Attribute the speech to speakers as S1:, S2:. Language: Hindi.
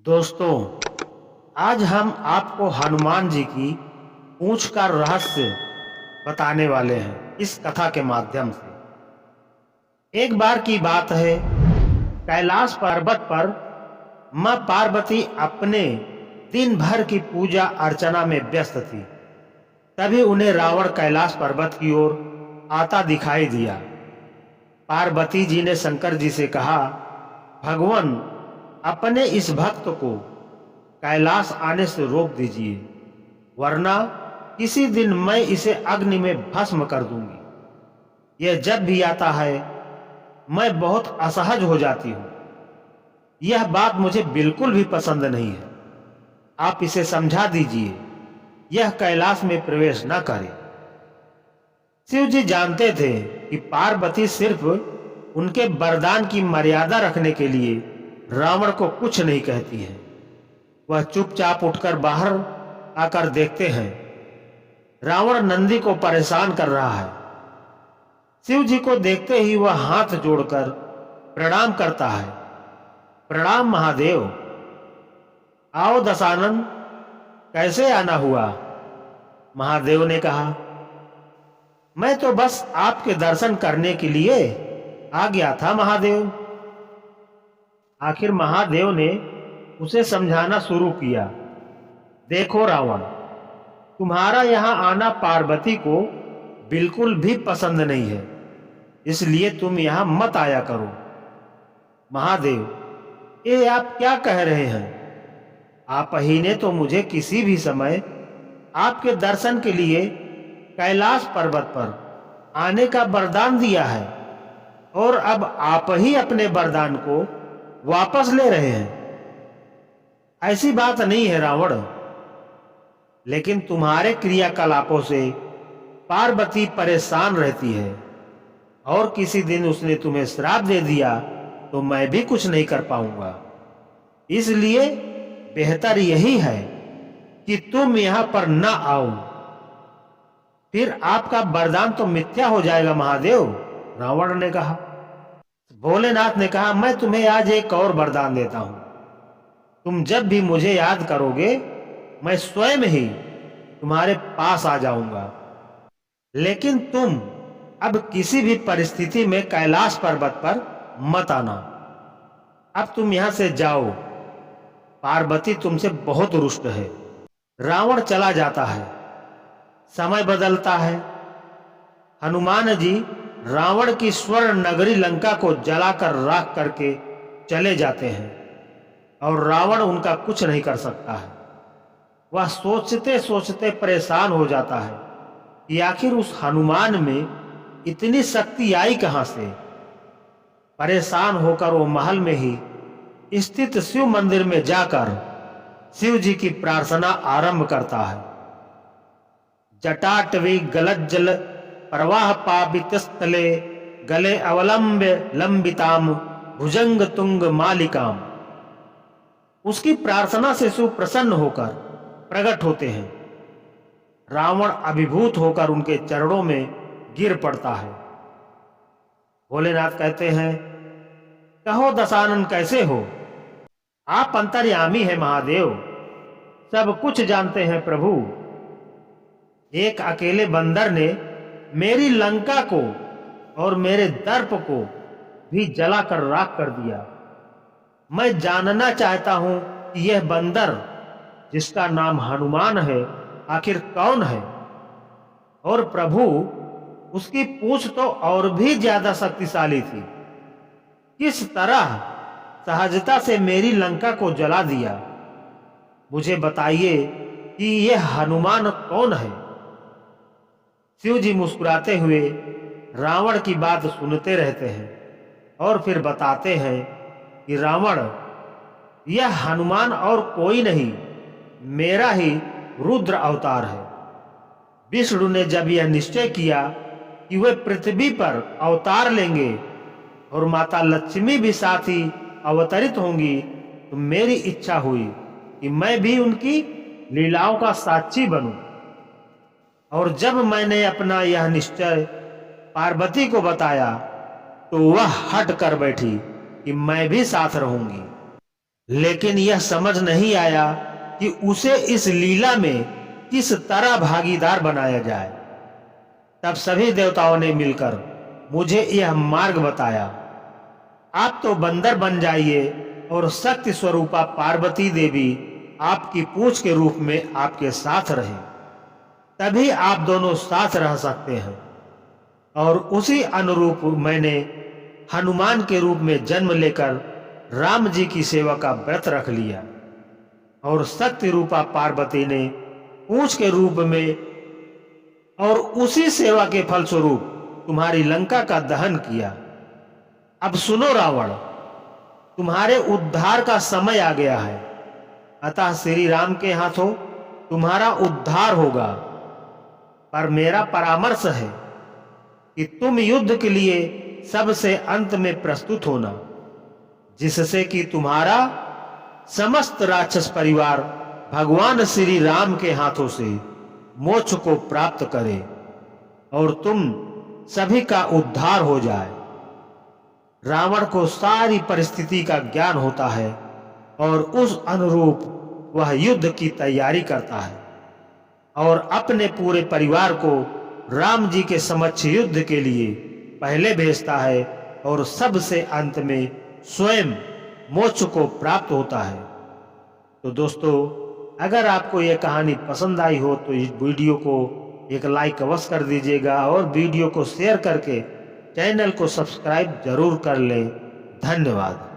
S1: दोस्तों, आज हम आपको हनुमान जी की पूंछ का रहस्य बताने वाले हैं इस कथा के माध्यम से। एक बार की बात है, कैलाश पर्वत पर मां पार्वती अपने दिन भर की पूजा अर्चना में व्यस्त थी। तभी उन्हें रावण कैलाश पर्वत की ओर आता दिखाई दिया। पार्वती जी ने शंकर जी से कहा, भगवान, अपने इस भक्त को कैलाश आने से रोक दीजिए, वरना किसी दिन मैं इसे अग्नि में भस्म कर दूंगी। यह जब भी आता है मैं बहुत असहज हो जाती हूँ। यह बात मुझे बिल्कुल भी पसंद नहीं है। आप इसे समझा दीजिए, यह कैलाश में प्रवेश न करे। शिव जी जानते थे कि पार्वती सिर्फ उनके वरदान की मर्यादा रखने के लिए रावण को कुछ नहीं कहती है। वह चुपचाप उठकर बाहर आकर देखते हैं, रावण नंदी को परेशान कर रहा है। शिव जी को देखते ही वह हाथ जोड़कर प्रणाम करता है। प्रणाम महादेव। आओ दशानन, कैसे आना हुआ? महादेव ने कहा, मैं तो बस आपके दर्शन करने के लिए आ गया था महादेव। आखिर महादेव ने उसे समझाना शुरू किया, देखो रावण, तुम्हारा यहां आना पार्वती को बिल्कुल भी पसंद नहीं है, इसलिए तुम यहां मत आया करो। महादेव, ये आप क्या कह रहे हैं? आप ही ने तो मुझे किसी भी समय आपके दर्शन के लिए कैलाश पर्वत पर आने का वरदान दिया है, और अब आप ही अपने वरदान को वापस ले रहे हैं। ऐसी बात नहीं है रावण, लेकिन तुम्हारे क्रियाकलापों से पार्वती परेशान रहती है, और किसी दिन उसने तुम्हें श्राप दे दिया तो मैं भी कुछ नहीं कर पाऊंगा। इसलिए बेहतर यही है कि तुम यहां पर न आओ, फिर आपका वरदान तो मिथ्या हो जाएगा महादेव। रावण ने कहा। भोलेनाथ ने कहा, मैं तुम्हें आज एक और वरदान देता हूं। तुम जब भी मुझे याद करोगे, मैं स्वयं ही तुम्हारे पास आ जाऊंगा, लेकिन तुम अब किसी भी परिस्थिति में कैलाश पर्वत पर मत आना। अब तुम यहां से जाओ, पार्वती तुमसे बहुत रुष्ट है। रावण चला जाता है। समय बदलता है। हनुमान जी रावण की स्वर्ण नगरी लंका को जलाकर राख करके चले जाते हैं, और रावण उनका कुछ नहीं कर सकता है। वह सोचते सोचते परेशान हो जाता है कि आखिर उस हनुमान में इतनी शक्ति आई कहां से। परेशान होकर वो महल में ही स्थित शिव मंदिर में जाकर शिव जी की प्रार्थना आरंभ करता है। जटाटवी गलज्जल प्रवाह पावितस्थले गले अवलंब्य लंबिताम भुजंग तुंग मालिकाम। उसकी प्रार्थना से शिव प्रसन्न होकर प्रकट होते हैं। रावण अभिभूत होकर उनके चरणों में गिर पड़ता है। भोलेनाथ कहते हैं, कहो दशानन, कैसे हो? आप अंतर्यामी हैं महादेव, सब कुछ जानते हैं प्रभु। एक अकेले बंदर ने मेरी लंका को और मेरे दर्प को भी जलाकर राख कर दिया। मैं जानना चाहता हूं कि यह बंदर, जिसका नाम हनुमान है, आखिर कौन है? और प्रभु, उसकी पूंछ तो और भी ज्यादा शक्तिशाली थी। किस तरह सहजता से मेरी लंका को जला दिया? मुझे बताइए कि यह हनुमान कौन है? शिव जी मुस्कुराते हुए रावण की बात सुनते रहते हैं, और फिर बताते हैं कि रावण, यह हनुमान और कोई नहीं, मेरा ही रुद्र अवतार है। विष्णु ने जब यह निश्चय किया कि वे पृथ्वी पर अवतार लेंगे और माता लक्ष्मी भी साथ ही अवतरित होंगी, तो मेरी इच्छा हुई कि मैं भी उनकी लीलाओं का साक्षी बनूं। और जब मैंने अपना यह निश्चय पार्वती को बताया, तो वह हट कर बैठी कि मैं भी साथ रहूंगी। लेकिन यह समझ नहीं आया कि उसे इस लीला में किस तरह भागीदार बनाया जाए। तब सभी देवताओं ने मिलकर मुझे यह मार्ग बताया। आप तो बंदर बन जाइए और शक्ति स्वरूपा पार्वती देवी आपकी पूंछ के रूप में आपके साथ रहे, तभी आप दोनों साथ रह सकते हैं। और उसी अनुरूप मैंने हनुमान के रूप में जन्म लेकर राम जी की सेवा का व्रत रख लिया और शक्ति रूपा पार्वती ने पूंछ के रूप में और उसी सेवा के फलस्वरूप तुम्हारी लंका का दहन किया। अब सुनो रावण, तुम्हारे उद्धार का समय आ गया है, अतः श्री राम के हाथों तुम्हारा उद्धार होगा। पर मेरा परामर्श है कि तुम युद्ध के लिए सबसे अंत में प्रस्तुत होना, जिससे कि तुम्हारा समस्त राक्षस परिवार भगवान श्री राम के हाथों से मोक्ष को प्राप्त करे और तुम सभी का उद्धार हो जाए। रावण को सारी परिस्थिति का ज्ञान होता है और उस अनुरूप वह युद्ध की तैयारी करता है और अपने पूरे परिवार को राम जी के समक्ष युद्ध के लिए पहले भेजता है और सबसे अंत में स्वयं मोक्ष को प्राप्त होता है। तो दोस्तों, अगर आपको यह कहानी पसंद आई हो तो इस वीडियो को एक लाइक अवश्य कर दीजिएगा और वीडियो को शेयर करके चैनल को सब्सक्राइब जरूर कर लें। धन्यवाद।